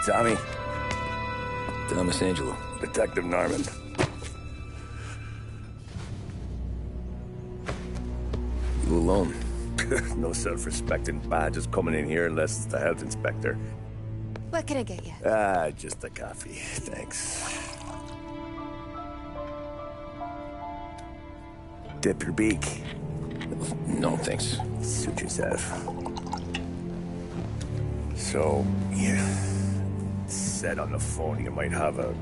Tommy. Thomas Angelo. Detective Norman. You alone? No self-respecting badges coming in here unless it's the health inspector. What can I get you? Just a coffee. Thanks. Dip your beak. No, thanks. Suit yourself. So, you said on the phone you might have a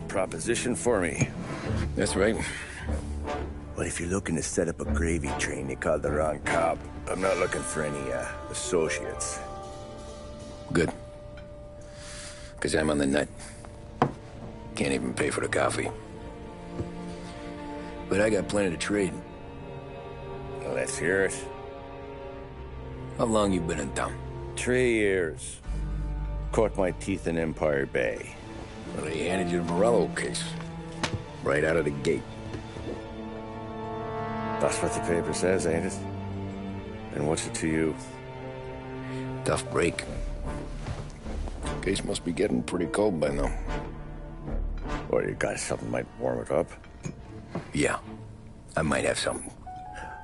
proposition for me. That's right. Well, if you're looking to set up a gravy train, you called the wrong cop. I'm not looking for any, associates. Good. Because I'm on the nut. Can't even pay for the coffee. But I got plenty to trade. Well, let's hear it. How long you been in town? 3 years. Caught my teeth in Empire Bay. Well, they handed you the Morello case. Right out of the gate. That's what the paper says, ain't it? And what's it to you? Tough break. Case must be getting pretty cold by now. Or you got something might warm it up? Yeah, I might have something.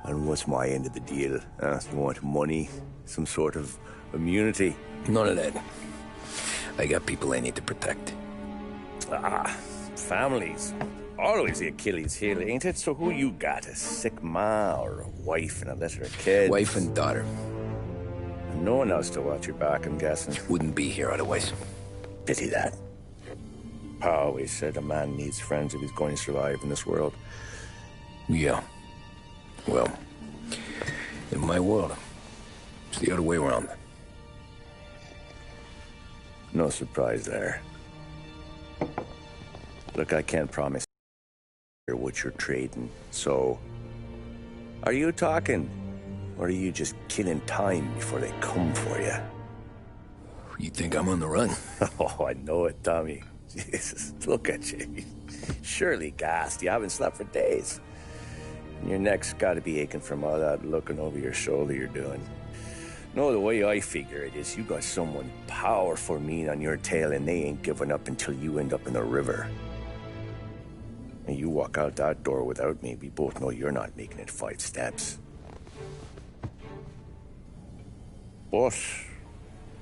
And what's my end of the deal? You want money? Some sort of immunity? None of that. I got people I need to protect. Families. Always the Achilles heel, ain't it? So who you got? A sick ma or a wife and a litter of kids? Wife and daughter. And no one else to watch your back, I'm guessing. Wouldn't be here otherwise. Pity that. Pa always said a man needs friends if he's going to survive in this world. Yeah. Well, in my world, it's the other way around. No surprise there. Look, I can't promise what you're trading, so... Are you talking? Or are you just killing time before they come for you? You think I'm on the run? Oh, I know it, Tommy. Jesus, look at you. Surely gassed. You haven't slept for days. And your neck's got to be aching from all that looking over your shoulder you're doing. No, the way I figure it is you got someone powerful mean on your tail and they ain't giving up until you end up in the river. And you walk out that door without me, we both know you're not making it 5 steps. But,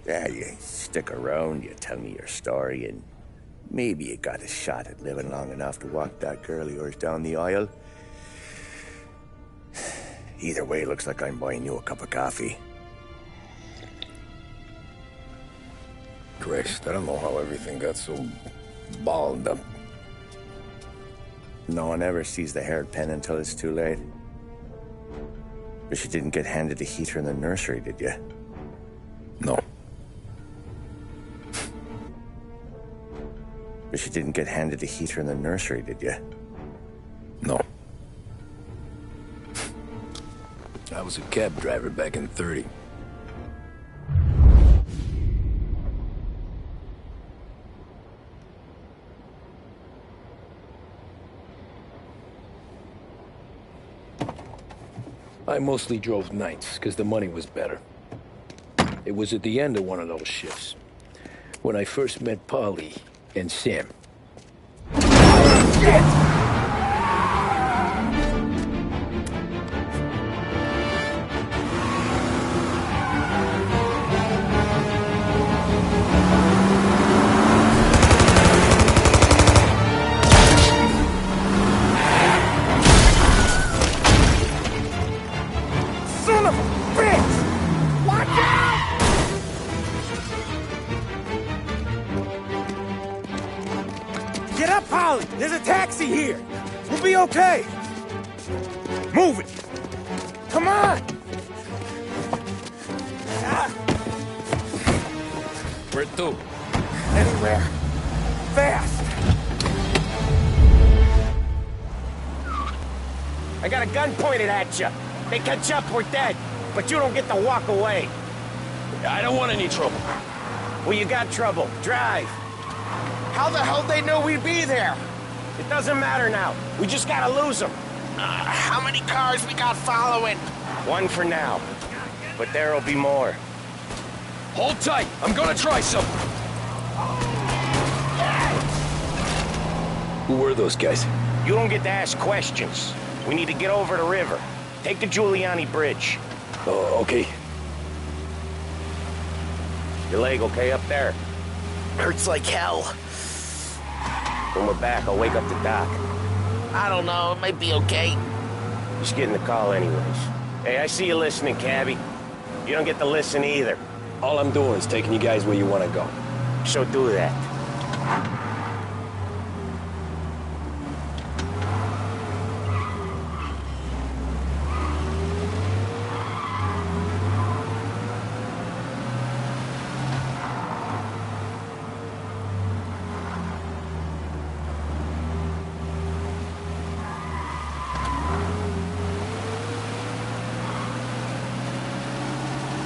yeah, you stick around, you tell me your story, and maybe you got a shot at living long enough to walk that girl of yours down the aisle. Either way, it looks like I'm buying you a cup of coffee. Christ, I don't know how everything got so balled up. No one ever sees the haired pen until it's too late. But you didn't get handed a heater in the nursery, did you? No. But you didn't get handed a heater in the nursery, did you? No. I was a cab driver back in '30. I mostly drove nights, because the money was better. It was at the end of one of those shifts, when I first met Polly and Sam. Shit! Get up, Polly! There's a taxi here! We'll be okay! Move it! Come on! Where to? Anywhere. Fast! I got a gun pointed at you. They catch up, we're dead. But you don't get to walk away. I don't want any trouble. Well, you got trouble. Drive. How the hell they know we'd be there? It doesn't matter now. We just gotta lose them. How many cars we got following? One for now. But there'll be more. Hold tight. I'm gonna try something. Who were those guys? You don't get to ask questions. We need to get over the river. Take the Giuliani Bridge. Oh, okay. Your leg okay up there? Hurts like hell. When we're back, I'll wake up the doc. I don't know, it might be okay. Just getting the call anyways. Hey, I see you listening, cabbie. You don't get to listen either. All I'm doing is taking you guys where you want to go. So do that.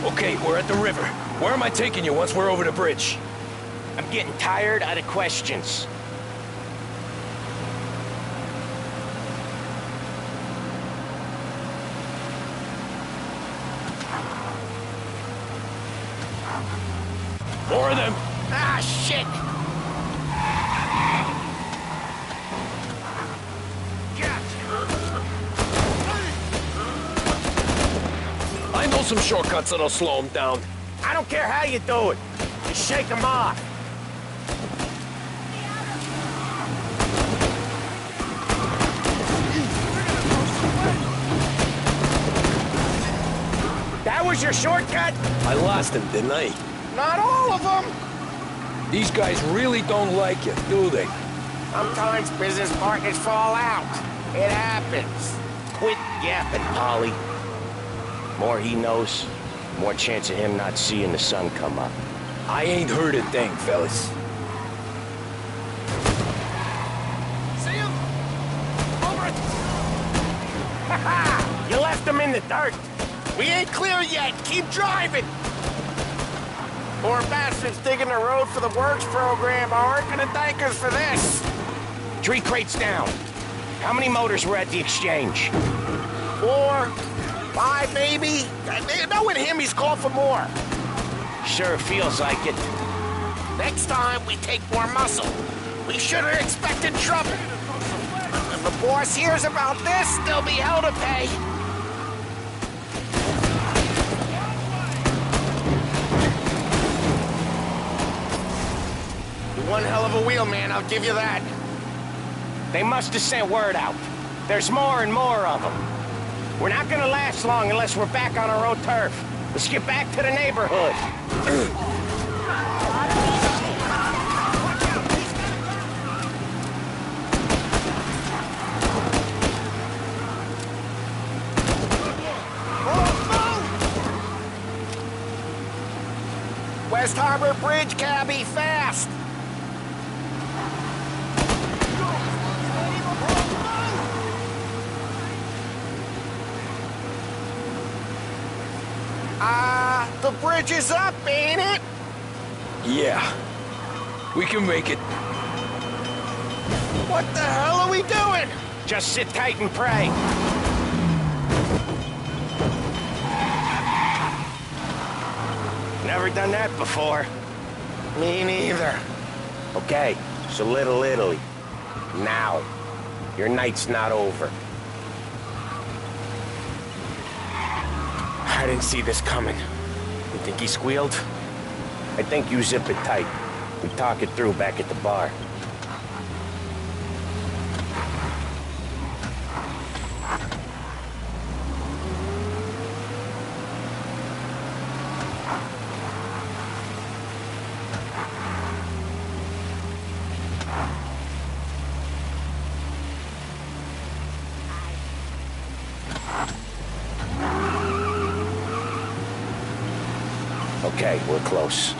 Okay, we're at the river. Where am I taking you once we're over the bridge? I'm getting tired of the questions. More of them. Ah, shit! I know some shortcuts that'll slow them down. I don't care how you do it. Just shake them off. That was your shortcut? I lost him, didn't I? Not all of them. These guys really don't like you, do they? Sometimes business partners fall out. It happens. Quit yapping, Polly. More he knows, more chance of him not seeing the sun come up. I ain't heard a thing, fellas. See him? Over it! Ha ha! You left him in the dirt. We ain't clear yet. Keep driving. Poor bastards digging the road for the works program aren't gonna thank us for this. 3 crates down. How many motors were at the exchange? 4, 5 maybe. Knowing him, he's called for more. Sure feels like it. Next time, we take more muscle. We should have expected trouble. If the boss hears about this, there'll be hell to pay. You're one hell of a wheelman, I'll give you that. They must have sent word out. There's more and more of them. We're not gonna last long unless we're back on our own turf. Let's get back to the neighborhood. West Harbor Bridge, cabbie, fast! The bridge is up, ain't it? Yeah. We can make it. What the hell are we doing? Just sit tight and pray. Never done that before. Me neither. Okay, so Little Italy. Now. Your night's not over. I didn't see this coming. You think he squealed? I think you zip it tight. We talk it through back at the bar. Okay, we're close.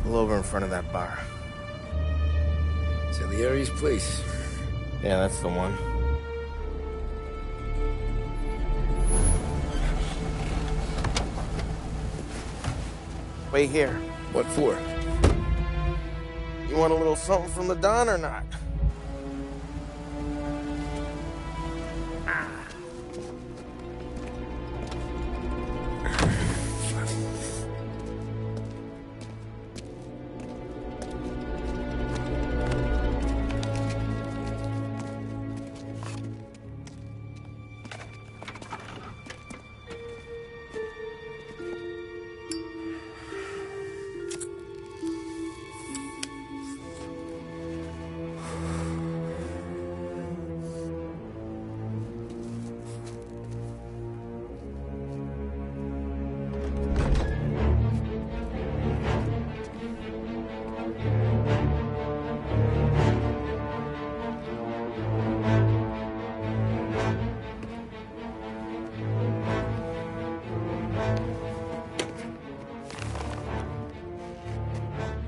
Pull over in front of that bar. Salieri's place. Yeah, that's the one. Wait here. What for? You want a little something from the Don or not?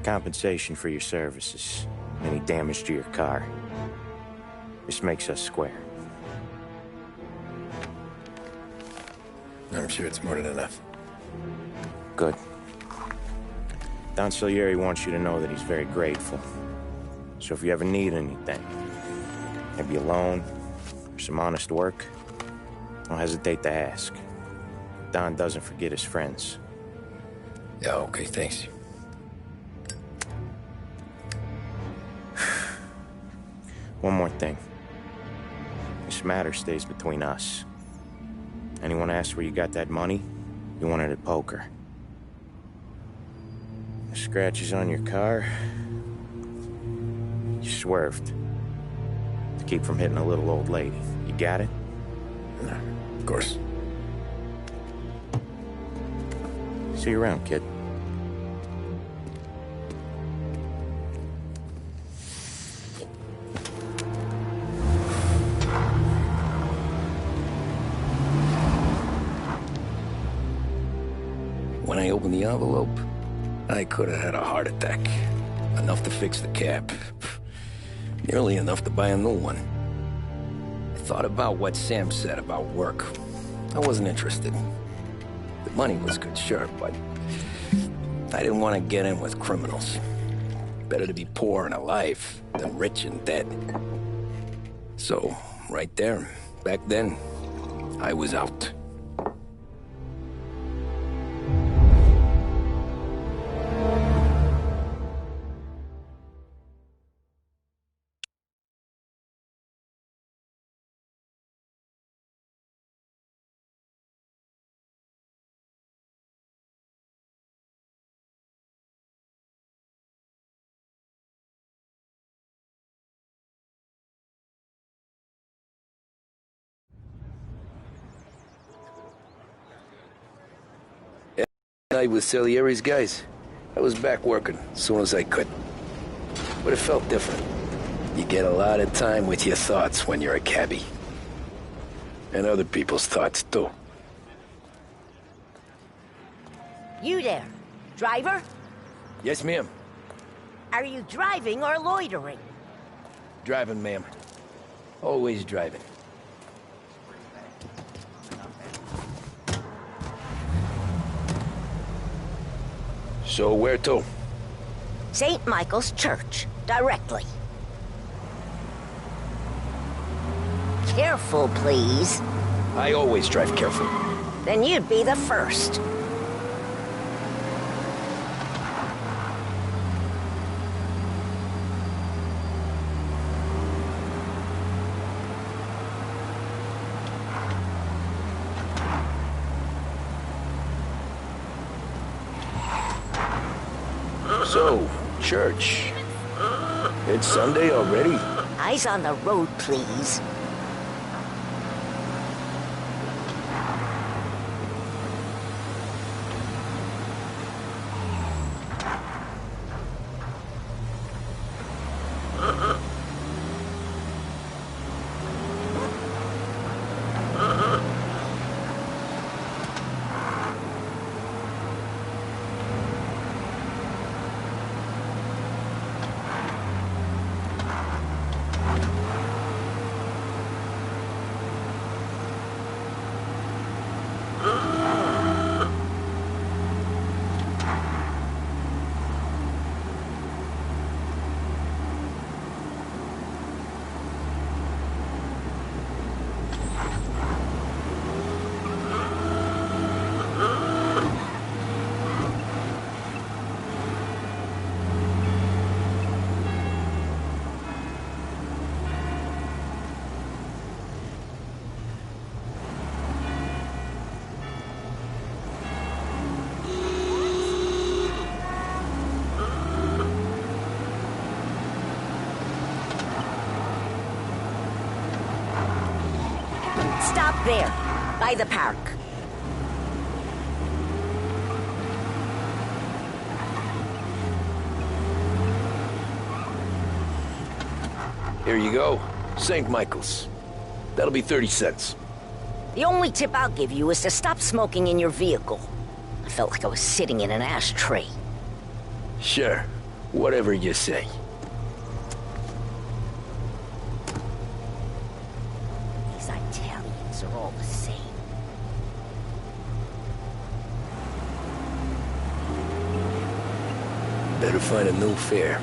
Compensation for your services. Any damage to your car. This makes us square. I'm sure it's more than enough. Good. Don Salieri wants you to know that he's very grateful. So if you ever need anything, maybe a loan, or some honest work, don't hesitate to ask. Don doesn't forget his friends. Yeah, okay, thanks. One more thing. This matter stays between us. Anyone asks where you got that money, you won it at poker. The scratches on your car, you swerved. To keep from hitting a little old lady. You got it? No, of course. See you around, kid. When I opened the envelope, I could have had a heart attack. Enough to fix the cap. Nearly enough to buy a new one. I thought about what Sam said about work. I wasn't interested. The money was good, sure, but I didn't want to get in with criminals. Better to be poor and alive than rich and dead. So, right there, back then, I was out. I was Salieri's guys. I was back working as soon as I could. But it felt different. You get a lot of time with your thoughts when you're a cabbie. And other people's thoughts, too. You there, driver? Yes, ma'am. Are you driving or loitering? Driving, ma'am. Always driving. So where to? St. Michael's Church, directly. Careful, please. I always drive careful. Then you'd be the first. So, church. It's Sunday already? Eyes on the road, please. Stop there, by the park. Here you go. St. Michael's. That'll be 30 cents. The only tip I'll give you is to stop smoking in your vehicle. I felt like I was sitting in an ashtray. Sure. Whatever you say. These Italians are all the same. Better find a new fare.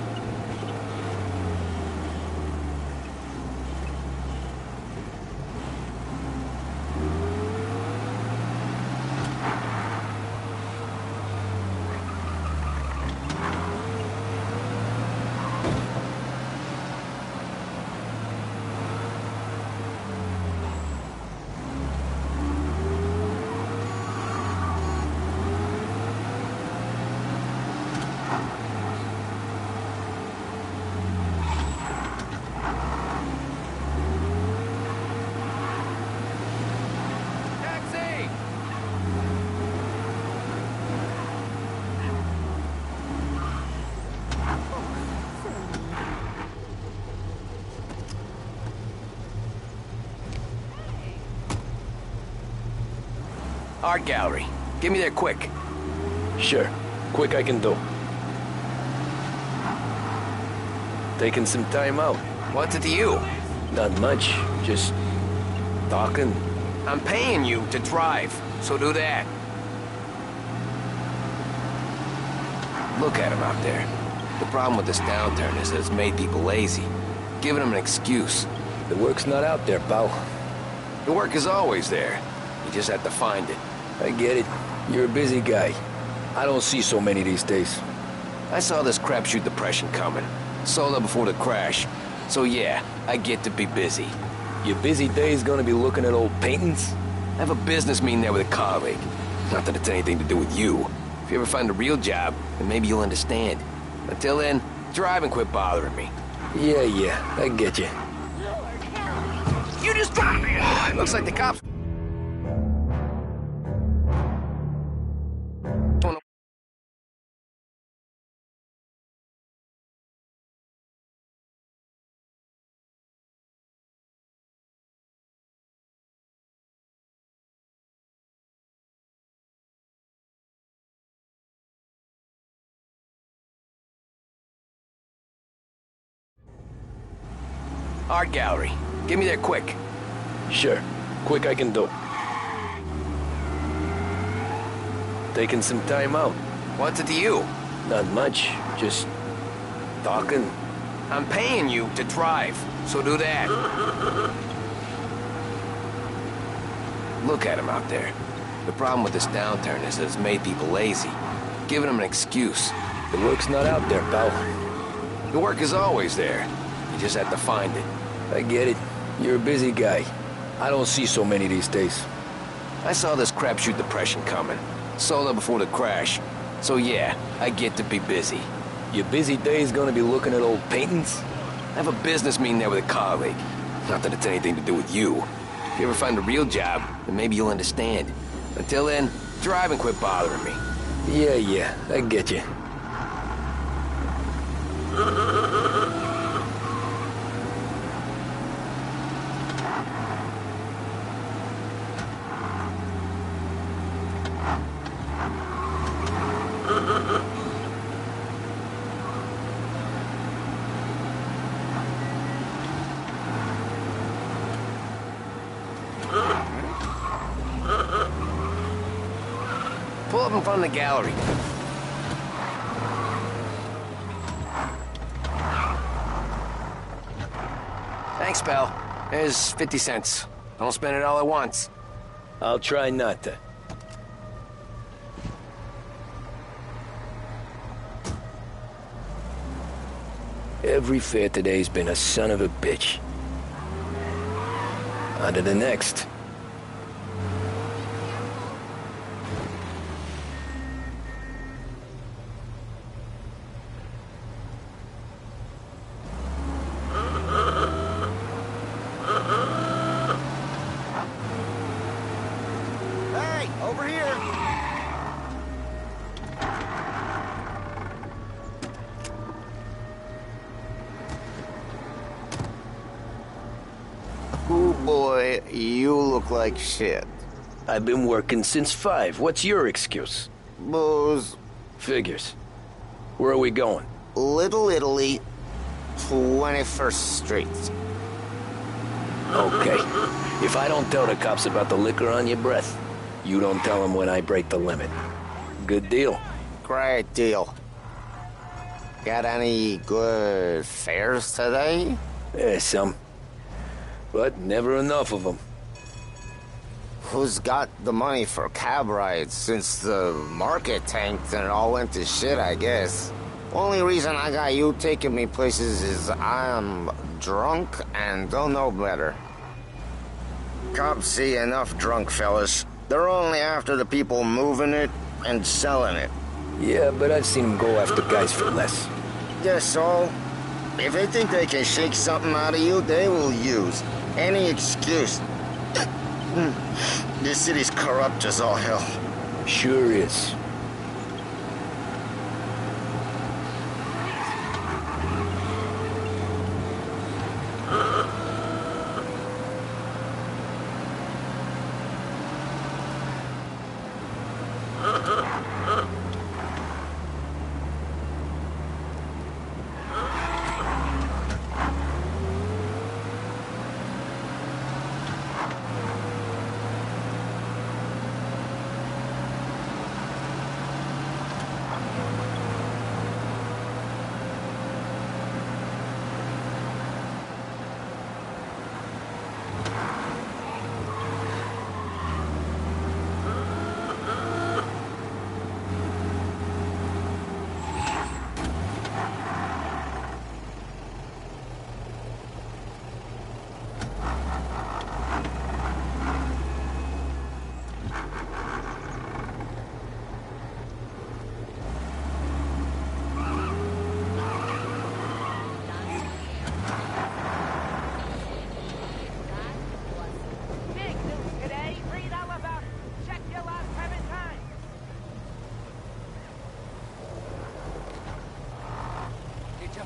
Art gallery. Get me there quick. Sure. Quick I can do. Taking some time out. What's it to you? Not much. Just talking. I'm paying you to drive, so do that. Look at him out there. The problem with this downturn is that it's made people lazy. Giving them an excuse. The work's not out there, pal. The work is always there. You just have to find it. I get it. You're a busy guy. I don't see so many these days. I saw this crapshoot depression coming. Sold up before the crash. So yeah, I get to be busy. Your busy day's gonna be looking at old paintings? I have a business meeting there with a colleague. Not that it's anything to do with you. If you ever find a real job, then maybe you'll understand. Until then, drive and quit bothering me. Yeah, I get you. You just dropped me! It looks like the cops... Art gallery. Get me there quick. Sure. Quick I can do. Taking some time out. What's it to you? Not much. Just talking. I'm paying you to drive, so do that. Look at him out there. The problem with this downturn is that it's made people lazy. Giving them an excuse. The work's not out there, pal. The work is always there. You just have to find it. I get it. You're a busy guy. I don't see so many these days. I saw this crapshoot depression coming. Sold up before the crash. So yeah, I get to be busy. Your busy day's gonna be looking at old paintings? I have a business meeting there with a colleague. Not that it's anything to do with you. If you ever find a real job, then maybe you'll understand. Until then, drive and quit bothering me. Yeah, I get you. Pull up in front of the gallery. Thanks, pal. There's 50 cents. Don't spend it all at once. I'll try not to. Every fare today's been a son of a bitch. On to the next. Hey, over here! Oh boy, you look like shit. I've been working since 5. What's your excuse? Booze. Figures. Where are we going? Little Italy, 21st Street. Okay. If I don't tell the cops about the liquor on your breath, you don't tell them when I break the limit. Good deal. Great deal. Got any good fares today? Some. But never enough of them. Who's got the money for cab rides since the market tanked and it all went to shit, I guess? Only reason I got you taking me places is I'm drunk and don't know better. Cops see enough drunk fellas. They're only after the people moving it and selling it. Yeah, but I've seen them go after guys for less. Guess so. If they think they can shake something out of you, they will use any excuse. This city's corrupt as all hell. Sure is.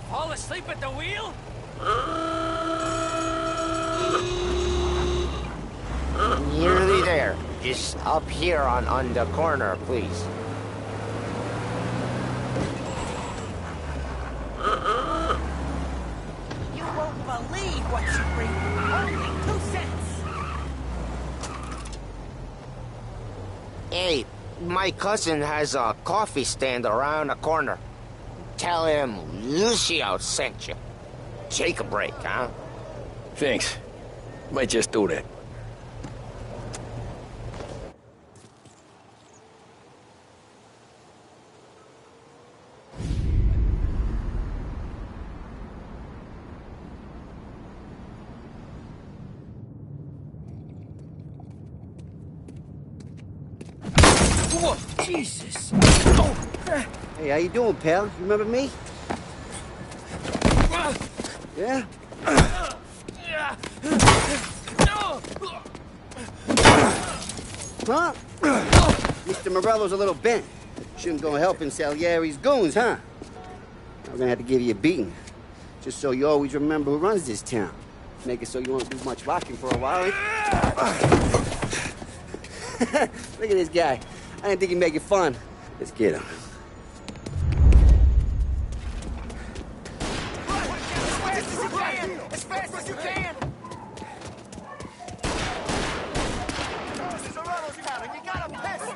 Fall asleep at the wheel? Nearly there. Just up here on the corner, please. You won't believe what you bring. Only 2 cents. Hey, my cousin has a coffee stand around the corner. Tell him Lucio sent you. Take a break, huh? Thanks. Might just do that. Whoa, Jesus. Hey, how you doing, pal? You remember me? Yeah? Huh? Mr. Morello's a little bent. Shouldn't go helping Salieri's goons, huh? I'm gonna have to give you a beating. Just so you always remember who runs this town. Make it so you won't do much rocking for a while. Look at this guy. I didn't think he'd make it fun. Let's get him. As fast as you can! You got him pissed!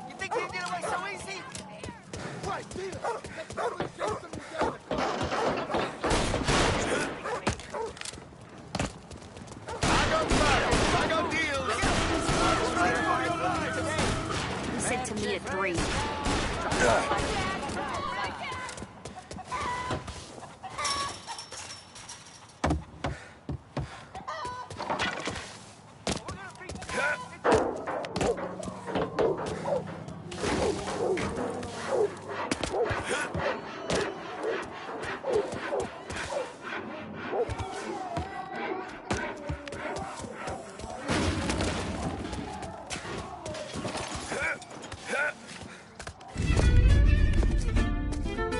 You think you can get away so easy? Right, I got deals! He said to me at 3.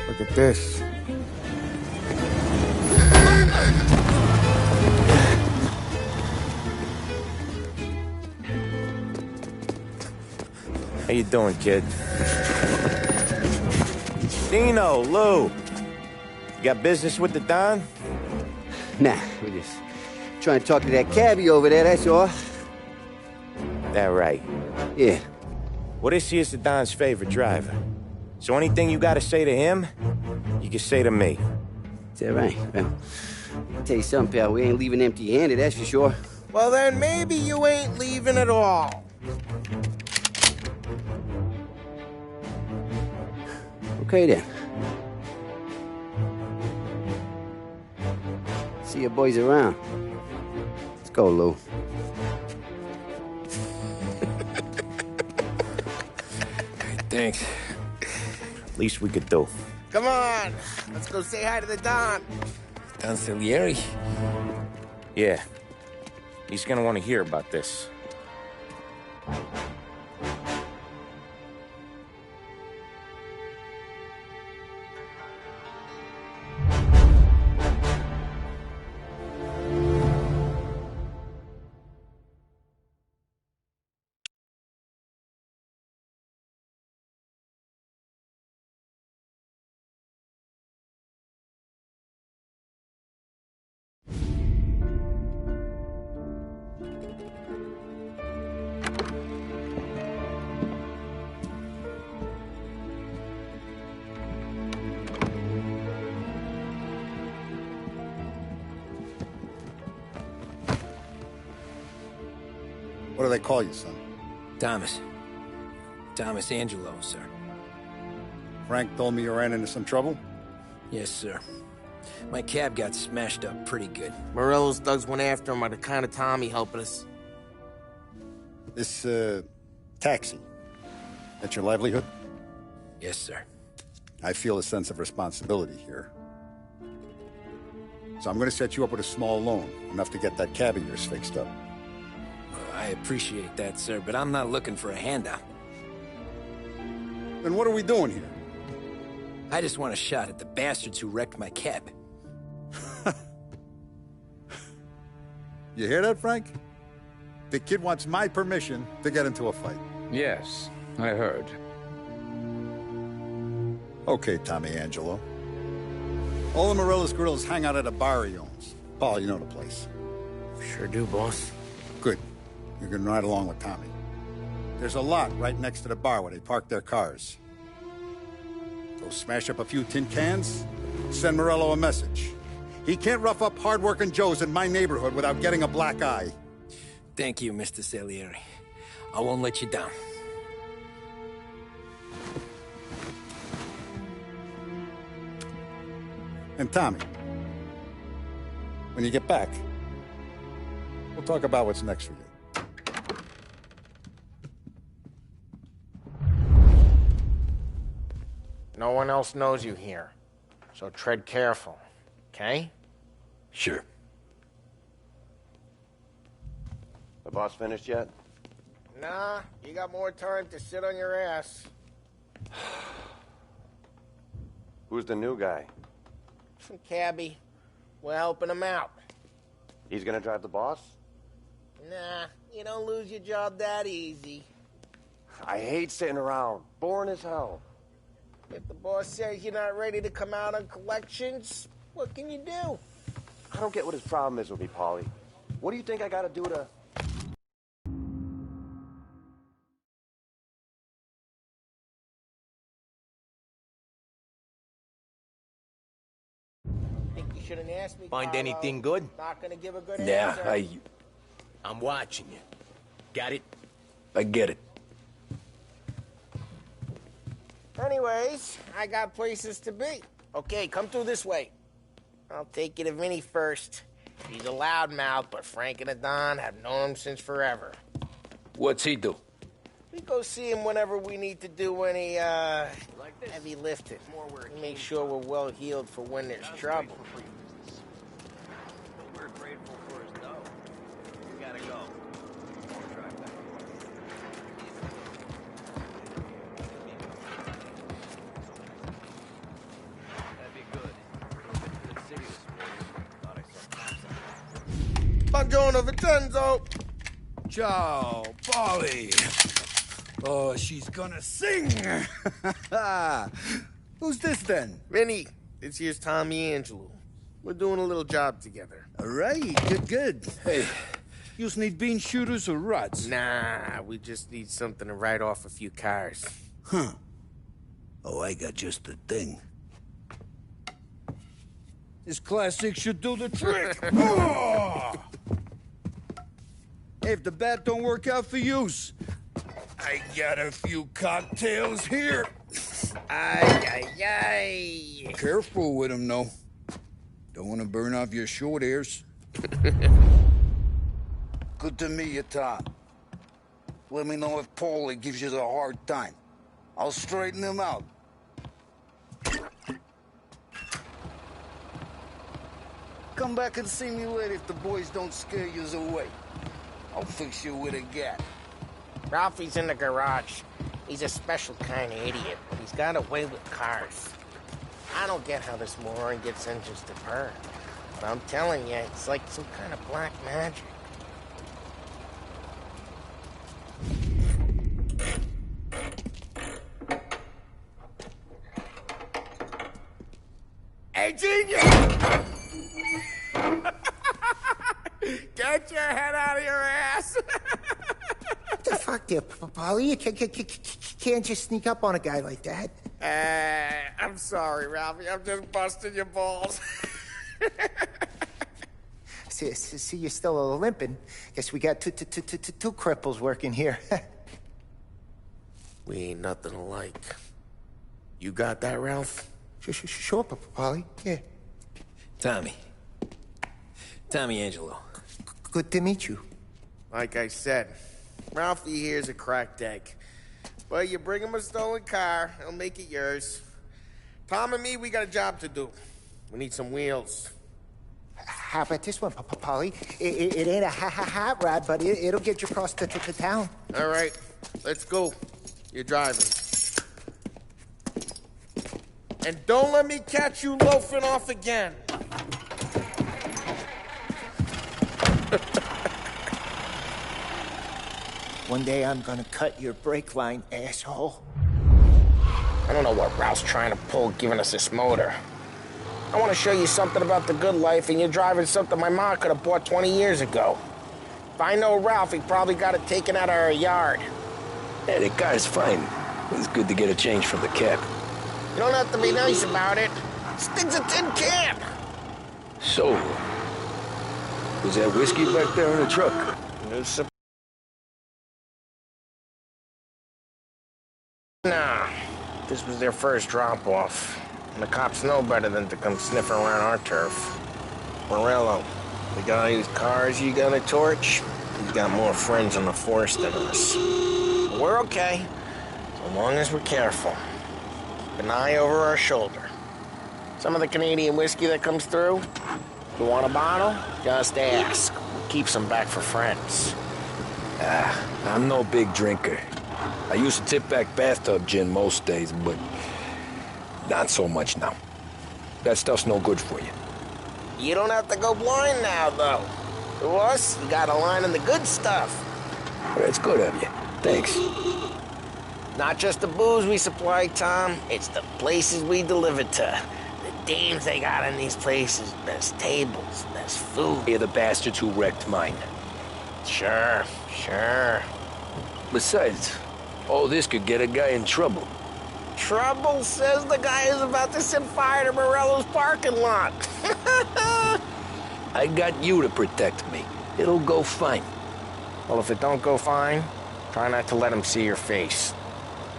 Look at this. How you doing, kid? Dino, Lou. You got business with the Don? Nah, we're just trying to talk to that cabbie over there, that's all. That right. Yeah. Well, this here's the Don's favorite driver. So anything you gotta say to him, you can say to me. Is that right? Well, I'll tell you something, pal. We ain't leaving empty-handed, that's for sure. Well, then maybe you ain't leaving at all. Okay, then. See your boys around. Let's go, Lou. Thanks. Least we could do. Come on, let's go say hi to the Don. Don Salieri? Yeah. He's gonna want to hear about this. What do they call you, son? Thomas. Thomas Angelo, sir. Frank told me you ran into some trouble? Yes, sir. My cab got smashed up pretty good. Morello's thugs went after him on account of Tommy helping us. This, taxi, that's your livelihood? Yes, sir. I feel a sense of responsibility here. So I'm gonna set you up with a small loan, enough to get that cab of yours fixed up. I appreciate that, sir, but I'm not looking for a handout. Then what are we doing here? I just want a shot at the bastards who wrecked my cab. You hear that, Frank? The kid wants my permission to get into a fight. Yes, I heard. Okay, Tommy Angelo. All the Morella's girls hang out at a bar he owns. Paul, you know the place. Sure do, boss. Good. You're gonna ride along with Tommy. There's a lot right next to the bar where they park their cars. Go smash up a few tin cans, send Morello a message. He can't rough up hard-working Joes in my neighborhood without getting a black eye. Thank you, Mr. Salieri. I won't let you down. And Tommy, when you get back, we'll talk about what's next for you. No one else knows you here, so tread careful, okay? Sure. The boss finished yet? Nah, you got more time to sit on your ass. Who's the new guy? Some cabbie. We're helping him out. He's gonna drive the boss? Nah, you don't lose your job that easy. I hate sitting around. Boring as hell. If the boss says you're not ready to come out on collections, what can you do? I don't get what his problem is with me, Paulie. What do you think I gotta do to... Think you shouldn't ask me, Find Carlo. anything good? Not gonna give a good Yeah, answer. I'm watching you. Got it? I get it. Anyways, I got places to be. Okay, come through this way. I'll take you to Vinny first. He's a loudmouth, but Frank and the Don have known him since forever. What's he do? We go see him whenever we need to do any, heavy lifting. Make sure we're well healed for when there's trouble. We're grateful for his dough. You gotta go. Buongiorno, Vincenzo! Ciao, Polly. Oh, she's gonna sing. Who's this then? Vinny, this here's Tommy Angelo. We're doing a little job together. All right, good. Hey, you just need bean shooters or rods? Nah, we just need something to write off a few cars. Huh. Oh, I got just the thing. This classic should do the trick. Oh! Hey, if the bat don't work out for use, I got a few cocktails here. Ay. Careful with them, though. Don't want to burn off your short hairs. Good to meet you, Tom. Let me know if Paulie gives you the hard time. I'll straighten him out. Come back and see me later if the boys don't scare you away. I'll fix you with a gat. Ralphie's in the garage. He's a special kind of idiot, but he's got a way with cars. I don't get how this moron gets engines to purr. But I'm telling you, it's like some kind of black magic. Hey, genius! Get your head out of your ass! What the fuck there, Paulie? You can't just sneak up on a guy like that. I'm sorry, Ralphie. I'm just busting your balls. See, you're still limping. Guess we got two cripples working here. We ain't nothing alike. You got that, Ralph? Sure, Paulie. Yeah. Tommy Angelo. Good to meet you. Like I said, Ralphie here's a cracked egg. Well, you bring him a stolen car, he'll make it yours. Tom and me, we got a job to do. We need some wheels. How about this one, Paulie? It ain't a hot rod, but it'll get you across to town. All right, let's go. You're driving. And don't let me catch you loafing off again. One day I'm gonna cut your brake line, asshole. I don't know what Ralph's trying to pull giving us this motor. I want to show you something about the good life, and you're driving something my mom could have bought 20 years ago. If I know Ralph, he probably got it taken out of our yard. Yeah, the car's fine. It's good to get a change from the cab. You don't have to be nice about it. Stig's a tin can. So, was that whiskey back there in the truck? Nah, this was their first drop-off. And the cops know better than to come sniffing around our turf. Morello, the guy whose cars you got a torch, he's got more friends on the force than us. But we're okay, so long as we're careful. Keep an eye over our shoulder. Some of the Canadian whiskey that comes through, if you want a bottle, just ask. We'll keep some back for friends. I'm no big drinker. I used to tip back bathtub gin most days, but not so much now. That stuff's no good for you. You don't have to go blind now, though. To us, you got a line in the good stuff. That's good of you. Thanks. Not just the booze we supply, Tom. It's the places we deliver to. The dames they got in these places. There's tables, there's food. You're the bastards who wrecked mine. Sure. Besides, all this could get a guy in trouble. Trouble, says the guy who's about to set fire to Morello's parking lot. I got you to protect me. It'll go fine. Well, if it don't go fine, try not to let them see your face.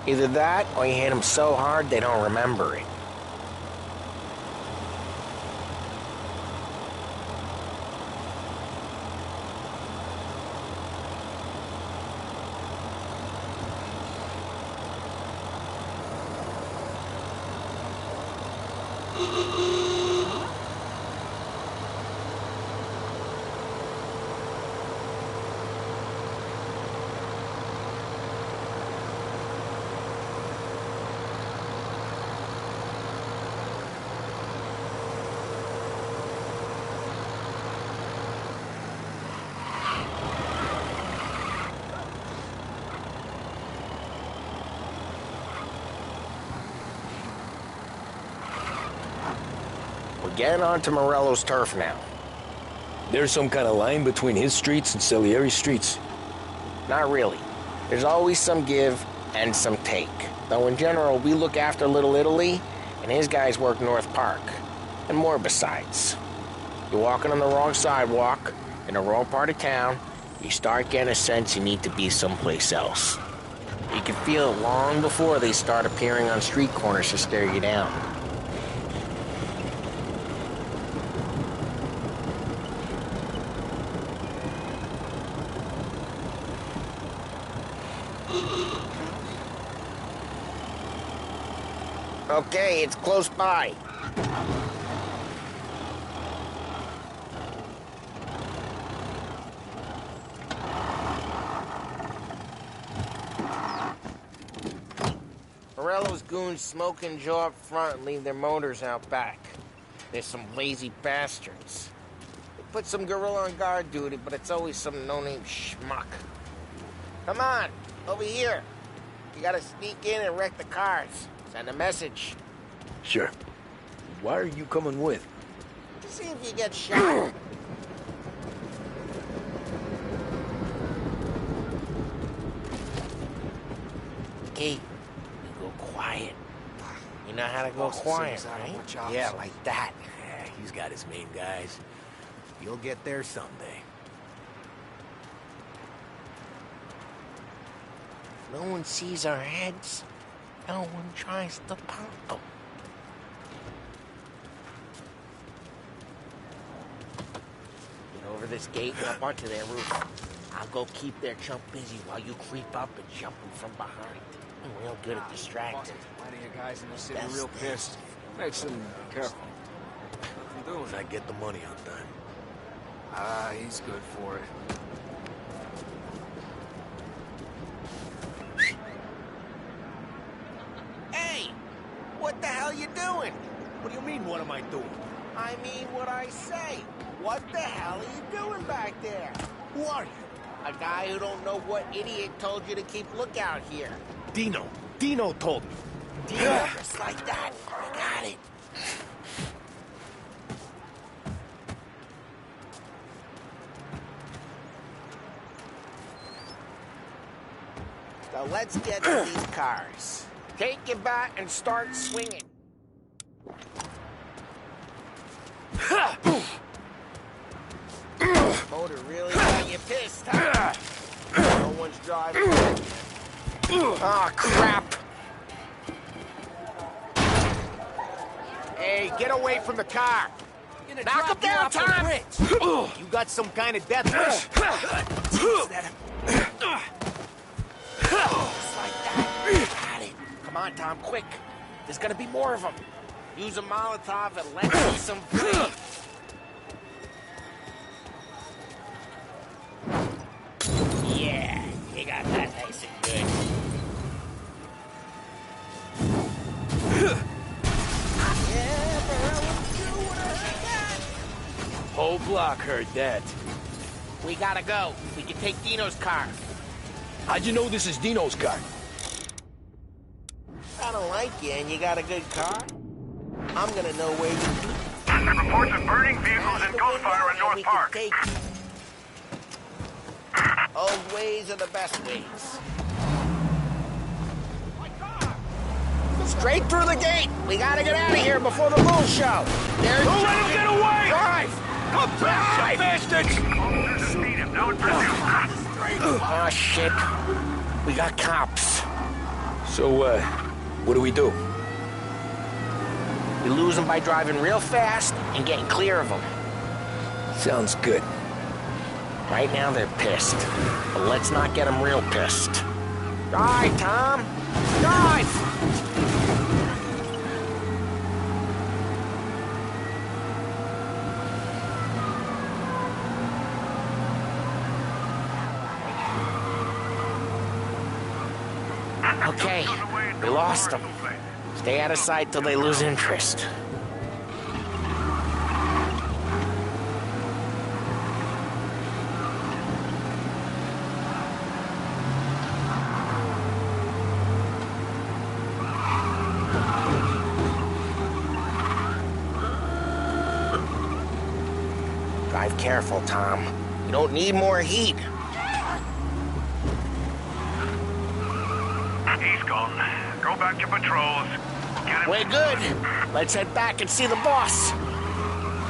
Either that, or you hit them so hard they don't remember it. Get onto Morello's turf now. There's some kind of line between his streets and Salieri's streets? Not really. There's always some give and some take. Though in general, we look after Little Italy, and his guys work North Park. And more besides. You're walking on the wrong sidewalk, in the wrong part of town, you start getting a sense you need to be someplace else. You can feel it long before they start appearing on street corners to stare you down. Okay, it's close by. Morello's goons smoke and jaw up front and leave their motors out back. They're some lazy bastards. They put some gorilla on guard duty, but it's always some no-name schmuck. Come on, over here. You gotta sneak in and wreck the cars. Send a message. Sure. Why are you coming with? To see if you get shot. Okay, you go quiet. You know how to go quiet, right? Yeah, like that. Yeah, he's got his main guys. You'll get there someday. No one sees our heads. No one tries to pop them. Get over this gate and up onto their roof. I'll go keep their chump busy while you creep up and jump him from behind. I'm real good at distracting. Plenty of guys in the city real pissed. Makes them careful. What you do is I get the money on time. Ah, he's good for it. Hey! What the hell you doing? What do you mean, what am I doing? I mean what I say. What the hell are you doing back there? Who are you? A guy who don't know what idiot told you to keep lookout here. Dino. Dino told me. Dino, just like that. I got it. So let's get to these cars. Take your bat and start swinging. Motor really got you pissed, huh? No one's driving. Oh, crap. Hey, get away from the car. Knock him down, Tom! You got some kind of death wish? Just like that. Got it. Come on, Tom, quick. There's gonna be more of them. Use a Molotov and let's see some free. Yeah, you got that nice and good. Yeah, but you would have that. Whole block heard that. We gotta go. We can take Dino's car. How'd you know this is Dino's car? I don't like you and you got a good car. I'm gonna know where you keep. Reports of burning vehicles and gunfire in North Park. Old ways are the best ways. Straight through the gate. We gotta get out of here before the bull show. There's Don't let him get away! Drive! Come back, you bastards! Oh, shit. We got cops. So, what do we do? We lose them by driving real fast and getting clear of them. Sounds good. Right now they're pissed, but let's not get them real pissed. Drive, Tom! Drive! Okay, we lost them. Stay out of sight till they lose interest. careful, Tom. You don't need more heat. He's gone. Go back to patrols. Get him. We're good. Let's head back and see the boss.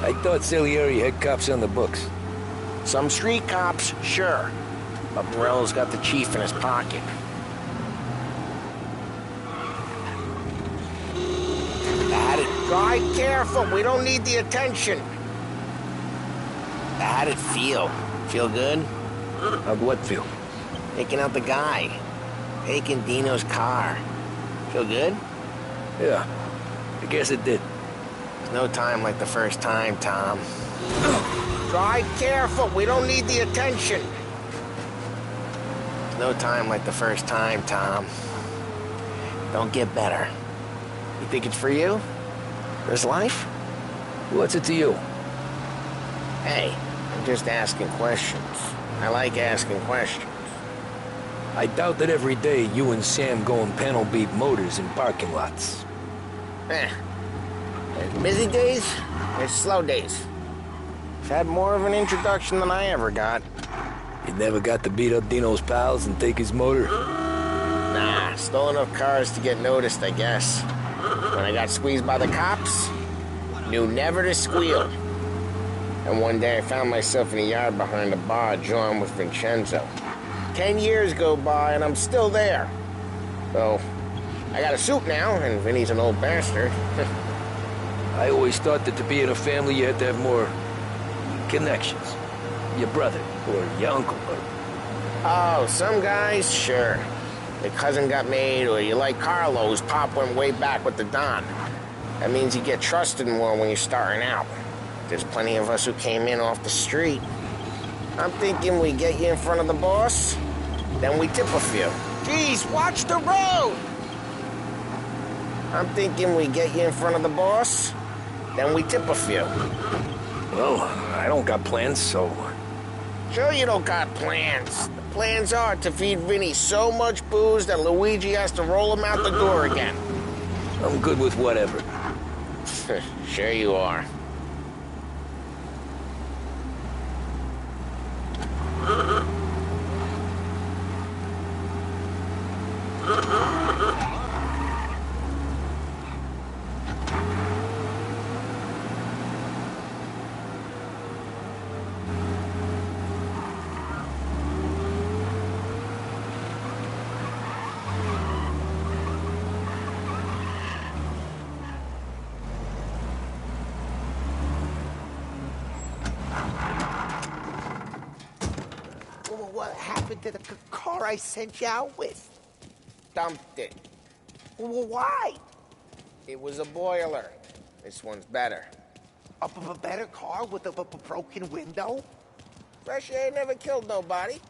I thought Salieri had cops on the books. Some street cops, sure. But Morello's got the chief in his pocket. Drive careful. We don't need the attention. How'd it feel? Feel good? How'd what feel? Taking out the guy. Taking Dino's car. Feel good? Yeah, I guess it did. There's no time like the first time, Tom. Drive careful. We don't need the attention. There's no time like the first time, Tom. Don't get better. You think it's for you? This life? What's it to you? Hey, I'm just asking questions. I like asking questions. I doubt that every day you and Sam go and panel beat motors in parking lots. There's busy days, there's slow days. I've had more of an introduction than I ever got. You never got to beat up Dino's pals and take his motor? Nah, stole enough cars to get noticed, I guess. When I got squeezed by the cops, knew never to squeal. And one day I found myself in a yard behind a bar jawing with Vincenzo. 10 years go by and I'm still there. So, I got a suit now, and Vinny's an old bastard. I always thought that to be in a family you had to have more connections. Your brother, or your uncle, or... Oh, some guys, sure. Your cousin got made, or you like Carlos, Pop went way back with the Don. That means you get trusted more when you're starting out. There's plenty of us who came in off the street. I'm thinking we get you in front of the boss, then we tip a few. Jeez, watch the road! I'm thinking we get you in front of the boss, then we tip a few. Well, I don't got plans, so... Sure you don't got plans. The plans are to feed Vinny so much booze that Luigi has to roll him out the door again. I'm good with whatever. Sure you are. What happened to the car I sent you out with? Dumped it. Well, why? It was a boiler. This one's better. A better car with a broken window? Fresh air never killed nobody.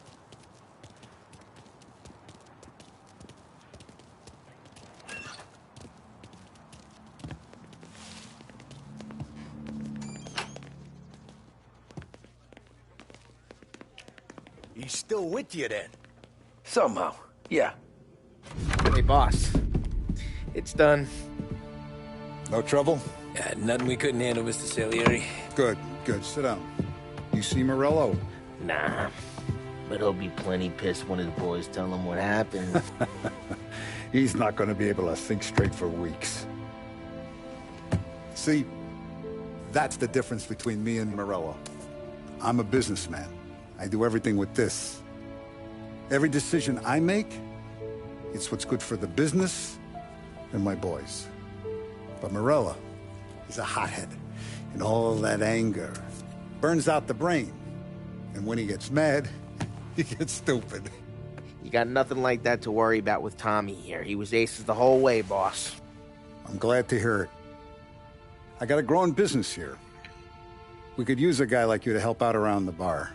He's still with you then? Somehow, yeah. Hey, boss. It's done. No trouble? Yeah, nothing we couldn't handle, Mr. Salieri. Good, good. Sit down. You see Morello? Nah. But he'll be plenty pissed when his boys tell him what happened. He's not going to be able to think straight for weeks. See, that's the difference between me and Morello. I'm a businessman. I do everything with this. Every decision I make, it's what's good for the business and my boys. But Morello is a hothead, and all that anger burns out the brain. And when he gets mad, he gets stupid. You got nothing like that to worry about with Tommy here. He was aces the whole way, boss. I'm glad to hear it. I got a growing business here. We could use a guy like you to help out around the bar.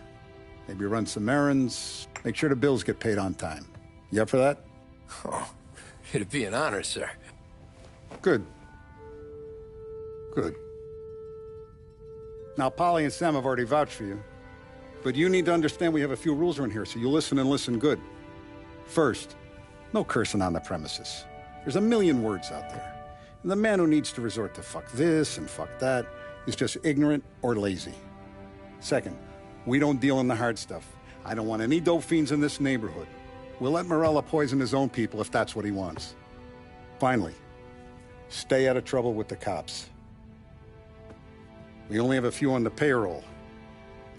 Maybe run some errands, make sure the bills get paid on time. You up for that? Oh, it'd be an honor, sir. Good. Good. Now, Polly and Sam have already vouched for you. But you need to understand we have a few rules around here, so you listen and listen good. First, no cursing on the premises. There's a million words out there. And the man who needs to resort to fuck this and fuck that is just ignorant or lazy. Second, we don't deal in the hard stuff. I don't want any dope fiends in this neighborhood. We'll let Morella poison his own people if that's what he wants. Finally, stay out of trouble with the cops. We only have a few on the payroll.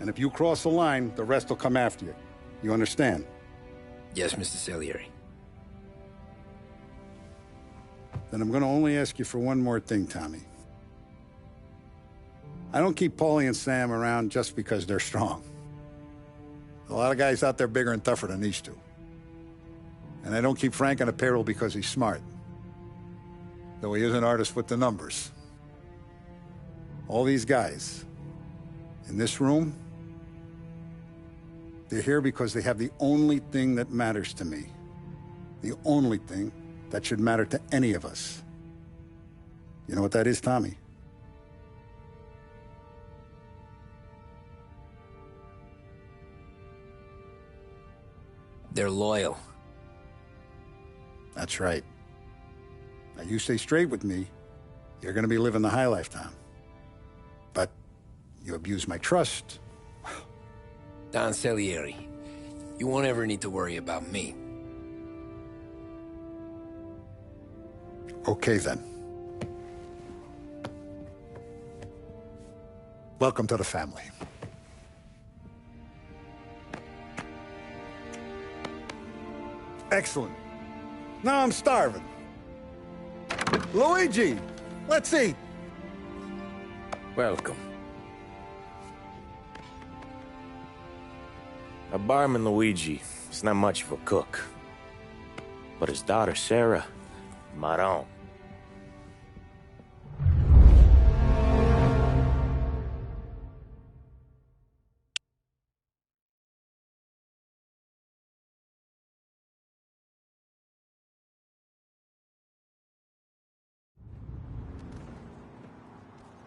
And if you cross the line, the rest will come after you. You understand? Yes, Mr. Salieri. Then I'm gonna only ask you for one more thing, Tommy. I don't keep Paulie and Sam around just because they're strong. A lot of guys out there bigger and tougher than these two. And I don't keep Frank on a payroll because he's smart. Though he is an artist with the numbers. All these guys in this room, they're here because they have the only thing that matters to me. The only thing that should matter to any of us. You know what that is, Tommy? They're loyal. That's right. Now, you stay straight with me, you're gonna be living the high life, Tom. But you abuse my trust. Don Salieri, you won't ever need to worry about me. Okay, then. Welcome to the family. Excellent. Now I'm starving. Luigi, let's eat. Welcome. A barman Luigi is not much of a cook. But his daughter Sarah, Maron.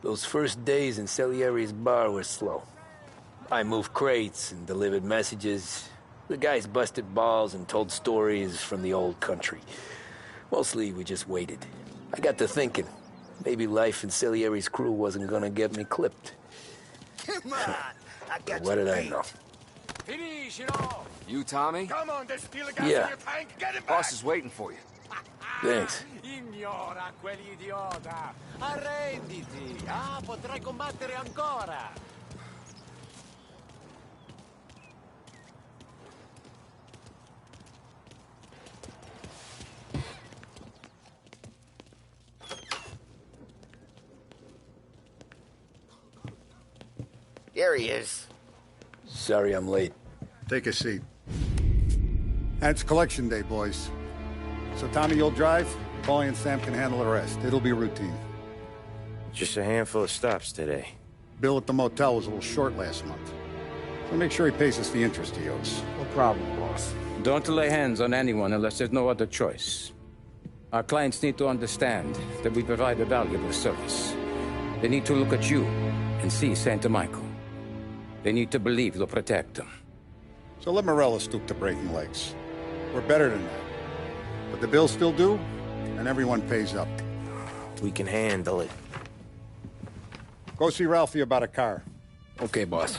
Those first days in Salieri's bar were slow. I moved crates and delivered messages. The guys busted balls and told stories from the old country. Mostly, we just waited. I got to thinking, maybe life in Salieri's crew wasn't gonna get me clipped. Come on, I got What did I know? Finish it off. You, Tommy? Come on, there's still a gas Yeah. in your tank. Get it back. Boss is waiting for you. Thanks. Ignora quell'idiota. Arrenditi. Ah, potrai combattere ancora. There he is. Sorry I'm late. Take a seat. And it's collection day, boys. So Tommy, you'll drive. Paulie and Sam can handle the rest. It'll be routine. Just a handful of stops today. Bill at the motel was a little short last month. So make sure he pays us the interest he owes. No problem, boss. Don't lay hands on anyone unless there's no other choice. Our clients need to understand that we provide a valuable service. They need to look at you and see Santa Michael. They need to believe you'll protect them. So let Morella stoop to breaking legs. We're better than that. But the bills still due, and everyone pays up. We can handle it. Go see Ralphie about a car. Okay, boss.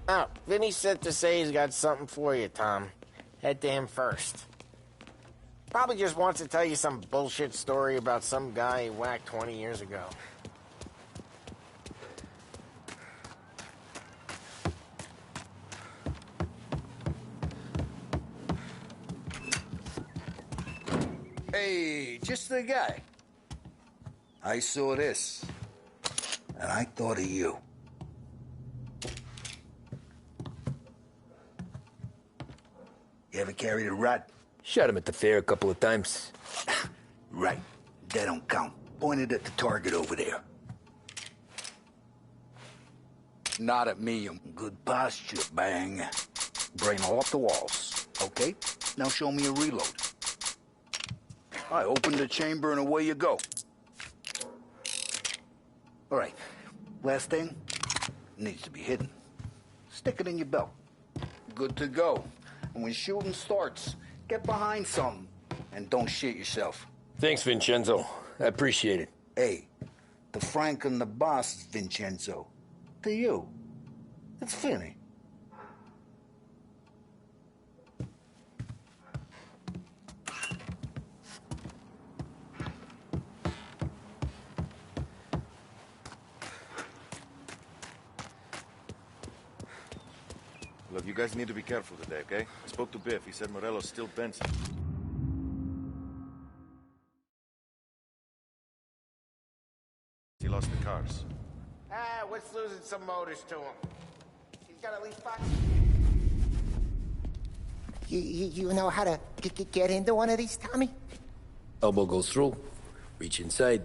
Oh, Vinny said to say he's got something for you, Tom. Head to him first. Probably just wants to tell you some bullshit story about some guy he whacked 20 years ago. Hey, just the guy. I saw this, and I thought of you. You ever carried a rat? Shot him at the fair a couple of times. Right. That don't count. Pointed at the target over there. Not at me. Good posture. Bang. Brain off the walls. Okay? Now show me a reload. I open the chamber and away you go. All right. Last thing. Needs to be hidden. Stick it in your belt. Good to go. And when shooting starts, get behind something and don't shit yourself. Thanks, Vincenzo. I appreciate it. Hey, the Frank and the boss, Vincenzo. To you. It's Finny. Look, you guys need to be careful today, okay? I spoke to Biff. He said Morello's still bent. He lost the cars. What's losing some motors to him? He's got at least 5. You know how to get into one of these, Tommy? Elbow goes through, reach inside.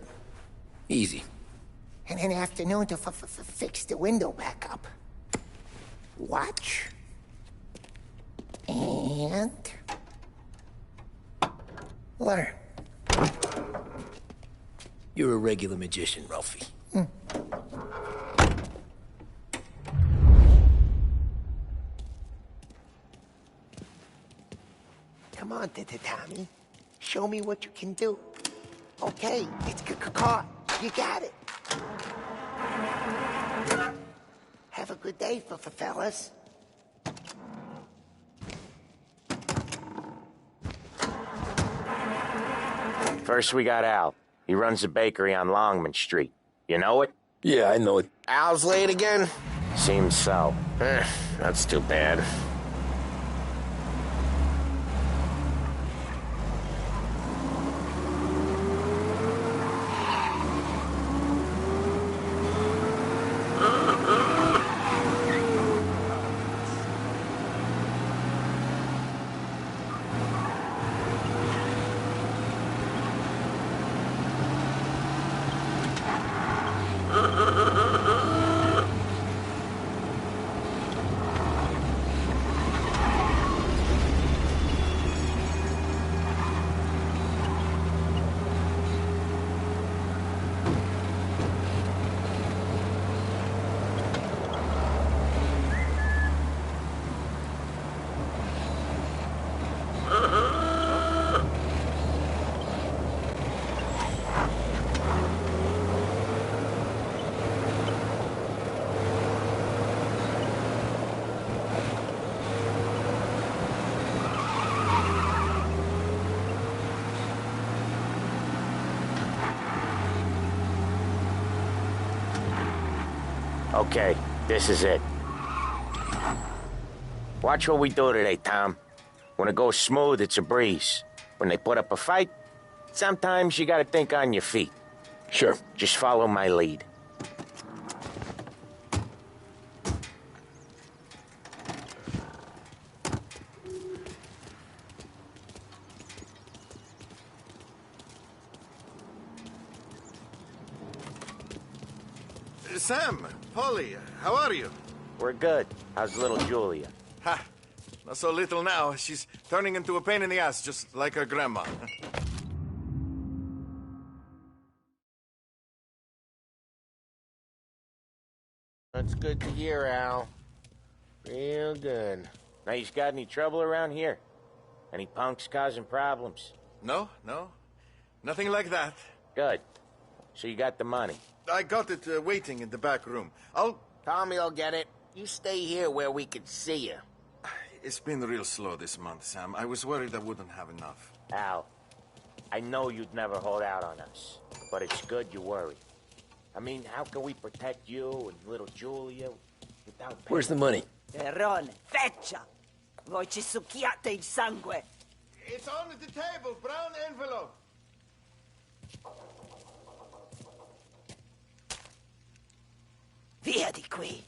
Easy. And an afternoon to fix the window back up. Watch. And... learn. You're a regular magician, Ralphie. Come on, Tommy. Show me what you can do. Okay, it's caught. You got it. Have a good day, fellas. First, we got Al. He runs a bakery on Longman Street. You know it? Yeah, I know it. Al's late again? Seems so. That's too bad. Okay, this is it. Watch what we do today, Tom. When it goes smooth, it's a breeze. When they put up a fight, sometimes you gotta think on your feet. Sure. Just follow my lead. Sam, Polly, how are you? We're good. How's little Julia? Ha! Not so little now. She's turning into a pain in the ass, just like her grandma. That's good to hear, Al. Real good. Now, you got any trouble around here? Any punks causing problems? No. Nothing like that. Good. So you got the money? I got it waiting in the back room. Tommy'll get it. You stay here where we can see you. It's been real slow this month, Sam. I was worried I wouldn't have enough. Al, I know you'd never hold out on us, but it's good you worry. I mean, how can we protect you and little Julia without paying? Where's the money? Terrone, feccia! Voi ci succhiate il sangue! It's on the table, brown envelope. Via di qui!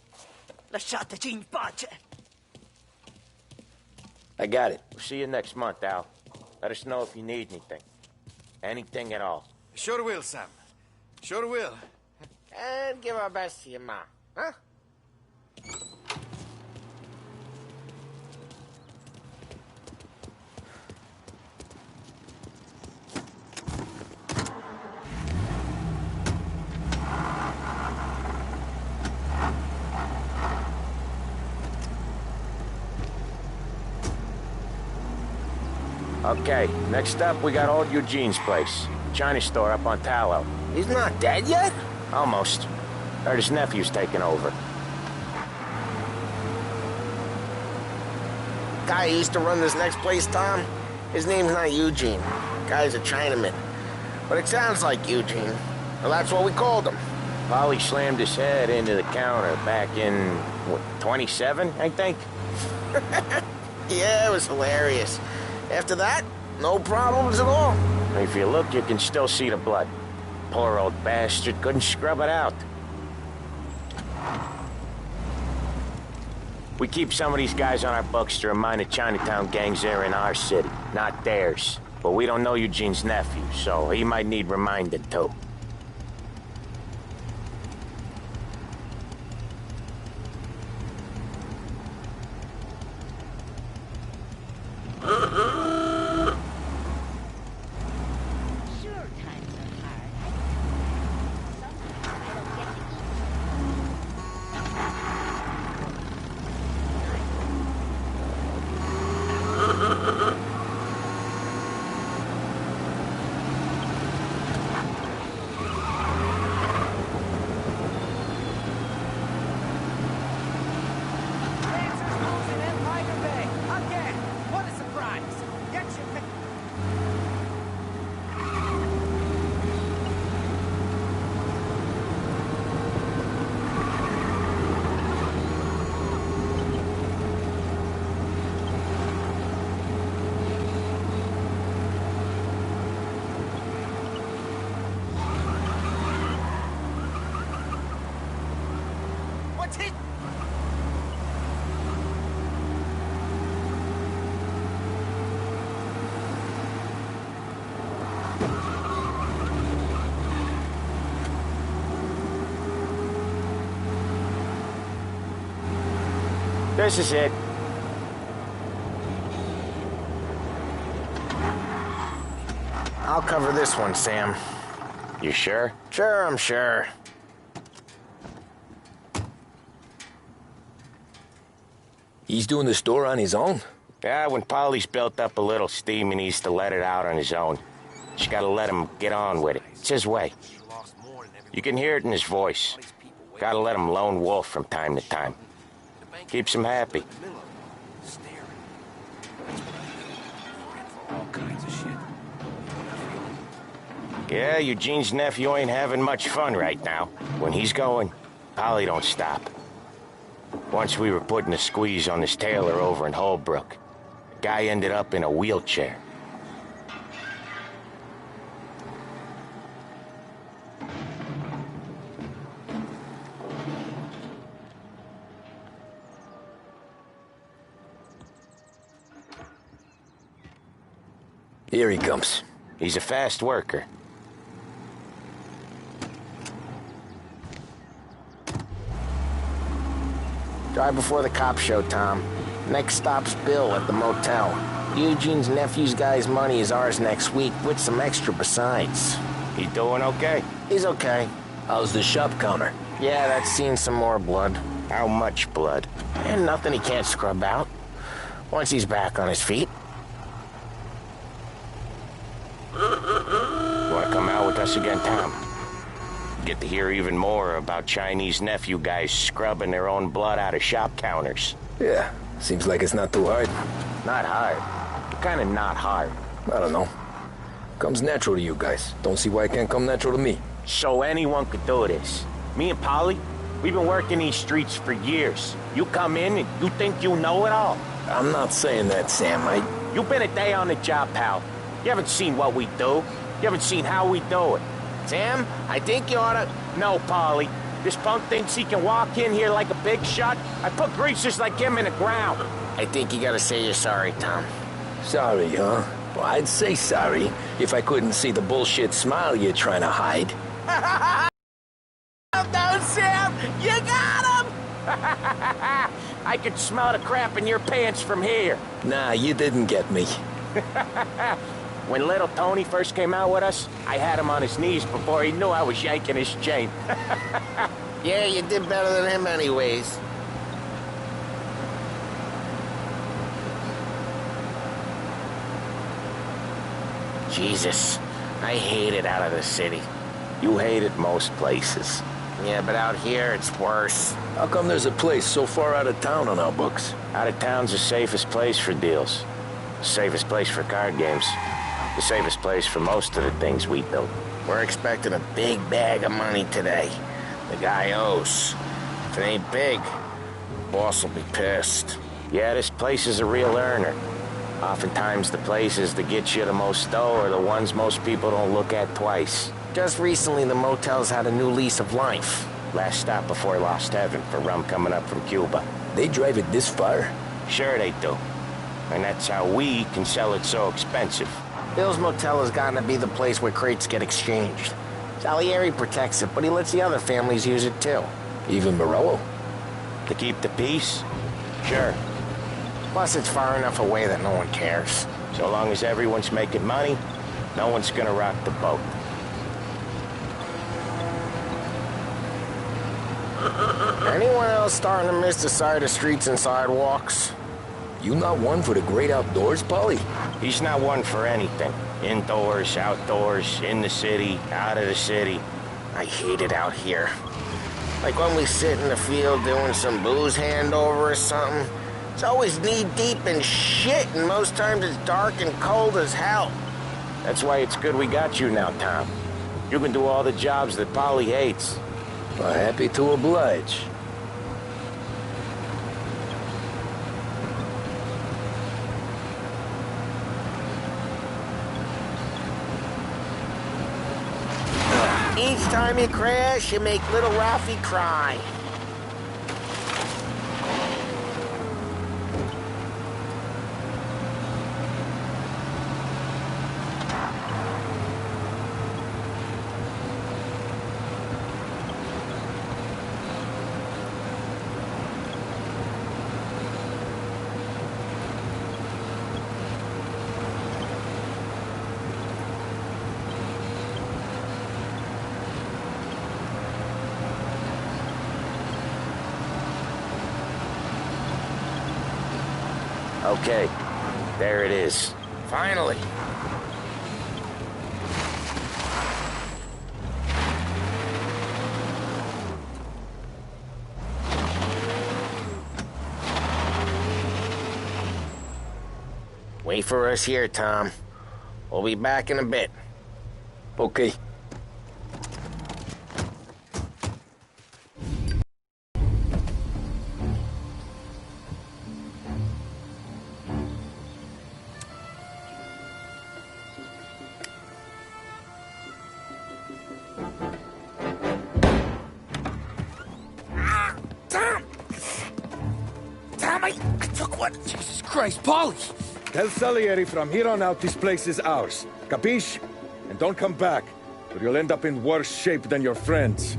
Lasciateci in pace! I got it. We'll see you next month, Al. Let us know if you need anything. Anything at all. Sure will, Sam. Sure will. And give our best to your ma, huh? Okay, next up, we got old Eugene's place. China store up on Tallow. He's not dead yet? Almost. Heard his nephew's taking over. Guy who used to run this next place, Tom, his name's not Eugene. Guy's a Chinaman. But it sounds like Eugene. Well, that's what we called him. Polly slammed his head into the counter back in, what, 27, I think? Yeah, it was hilarious. After that, no problems at all. If you look, you can still see the blood. Poor old bastard couldn't scrub it out. We keep some of these guys on our books to remind the Chinatown gangs they're in our city, not theirs. But we don't know Eugene's nephew, so he might need reminding too. This is it. I'll cover this one, Sam. You sure? Sure, I'm sure. He's doing the store on his own? Yeah, when Polly's built up a little steam, he needs to let it out on his own. Just gotta let him get on with it. It's his way. You can hear it in his voice. Gotta let him lone wolf from time to time. Keeps him happy. Yeah, Eugene's nephew ain't having much fun right now. When he's going, Polly don't stop. Once we were putting a squeeze on this tailor over in Holbrook. The guy ended up in a wheelchair. Here he comes. He's a fast worker. Drive before the cops show, Tom. Next stop's Bill at the motel. Eugene's nephew's guy's money is ours next week, with some extra besides. He doing okay? He's okay. How's the shop counter? Yeah, that's seen some more blood. How much blood? And nothing he can't scrub out. Once he's back on his feet. Want to come out with us again, Tom? Get to hear even more about Chinese nephew guys scrubbing their own blood out of shop counters. Yeah, seems like it's not too hard. Not hard. Kind of not hard. I don't know. Comes natural to you guys. Don't see why it can't come natural to me. So anyone could do this. Me and Polly, we've been working these streets for years. You come in and you think you know it all. I'm not saying that, Sam. You've been a day on the job, pal. You haven't seen what we do. You haven't seen how we do it. Sam, I think you oughta... No, Polly. This punk thinks he can walk in here like a big shot. I put greasers like him in the ground. I think you gotta say you're sorry, Tom. Sorry, huh? Well, I'd say sorry if I couldn't see the bullshit smile you're trying to hide. No, Sam! You got him! I could smell the crap in your pants from here. Nah, you didn't get me. When little Tony first came out with us, I had him on his knees before he knew I was yanking his chain. Yeah, you did better than him anyways. Jesus. I hate it out of the city. You hate it most places. Yeah, but out here, it's worse. How come there's a place so far out of town on our books? Out of town's the safest place for deals. The safest place for card games. The safest place for most of the things we built. We're expecting a big bag of money today. The guy owes. If it ain't big, boss will be pissed. Yeah, this place is a real earner. Oftentimes the places that get you the most dough are the ones most people don't look at twice. Just recently, the motel's had a new lease of life. Last stop before Lost Heaven for rum coming up from Cuba. They drive it this far? Sure they do. And that's how we can sell it so expensive. Bill's Motel has gotten to be the place where crates get exchanged. Salieri protects it, but he lets the other families use it too. Even Morello? To keep the peace? Sure. Plus, it's far enough away that no one cares. So long as everyone's making money, no one's gonna rock the boat. Anyone else starting to miss the side of streets and sidewalks? You not one for the great outdoors, Polly? He's not one for anything. Indoors, outdoors, in the city, out of the city. I hate it out here. Like when we sit in the field doing some booze handover or something. It's always knee-deep in shit, and most times it's dark and cold as hell. That's why it's good we got you now, Tom. You can do all the jobs that Polly hates. Well, happy to oblige. Each time you crash, you make little Ralphie cry. Okay, there it is. Finally. Wait for us here, Tom. We'll be back in a bit. Okay. I took one. Jesus Christ, Polly! Tell Salieri from here on out this place is ours. Capiche? And don't come back, or you'll end up in worse shape than your friends.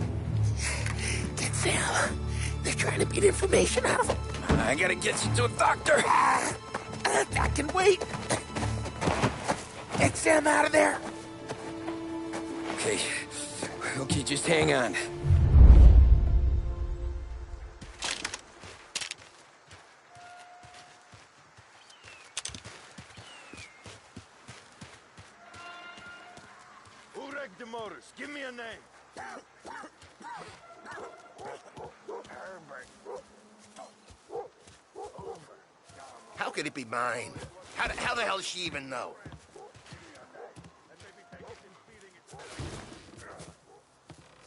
Get Sam. They're trying to beat information out of him. I gotta get you to a doctor. I can wait. Get Sam out of there. Okay. Okay, just hang on. The motors. Give me a name. How could it be mine? How the hell does she even know?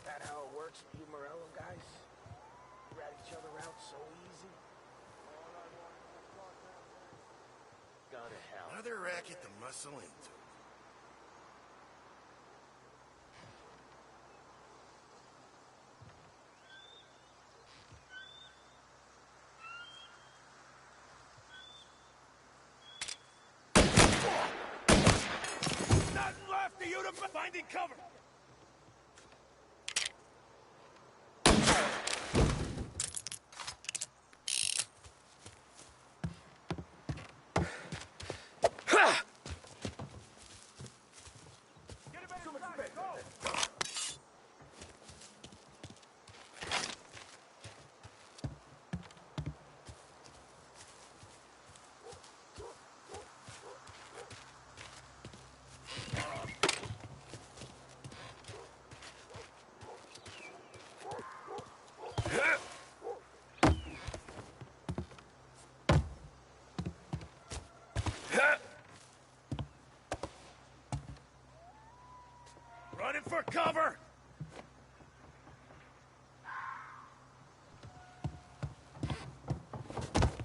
That how it works with you Morello guys? You rat each other out so easy. Go to hell. Another racket to muscle into. Finding cover!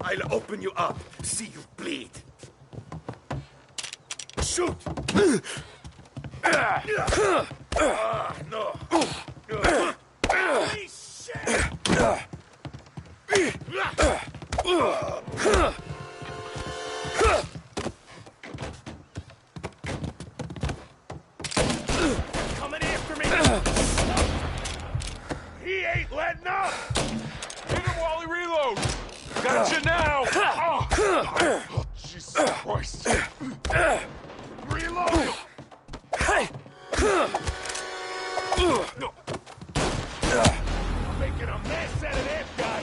I'll open you up. See you bleed. Shoot! No. Holy shit! Coming after me! He ain't letting up! Hit him while he reloads! Got you now! Oh, Jesus Christ! Reload! I'm making a mess out of that guy!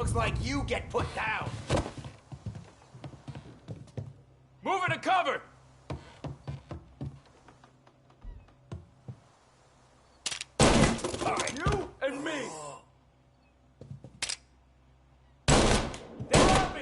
Looks like you get put down. Move it to cover! You and me! They're on me!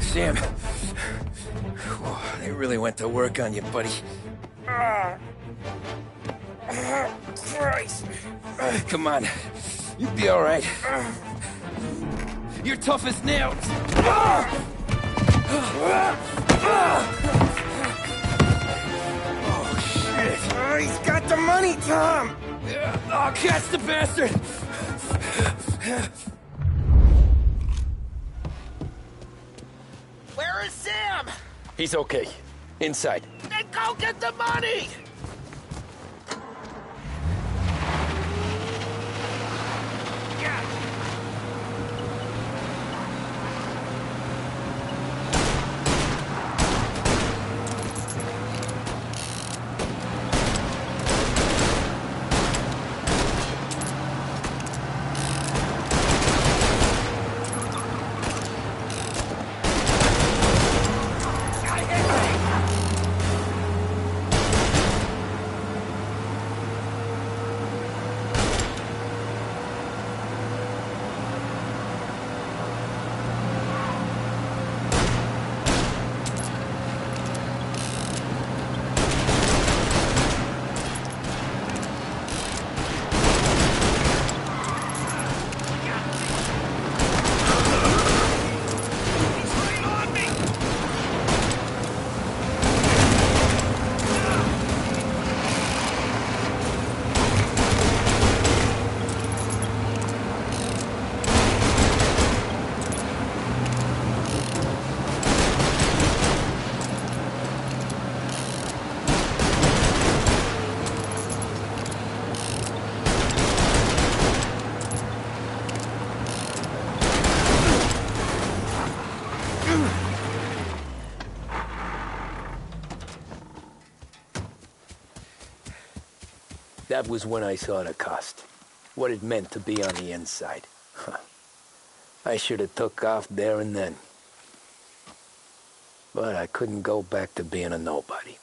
Sam. They really went to work on you, buddy. Christ. Come on. You'll be all right. You're tough as nails. Oh, shit. He's got the money, Tom. Oh, catch the bastard. Where is Sam? He's okay. Inside. Then go get the money! That was when I saw the cost. What it meant to be on the inside. I should have took off there and then. But I couldn't go back to being a nobody.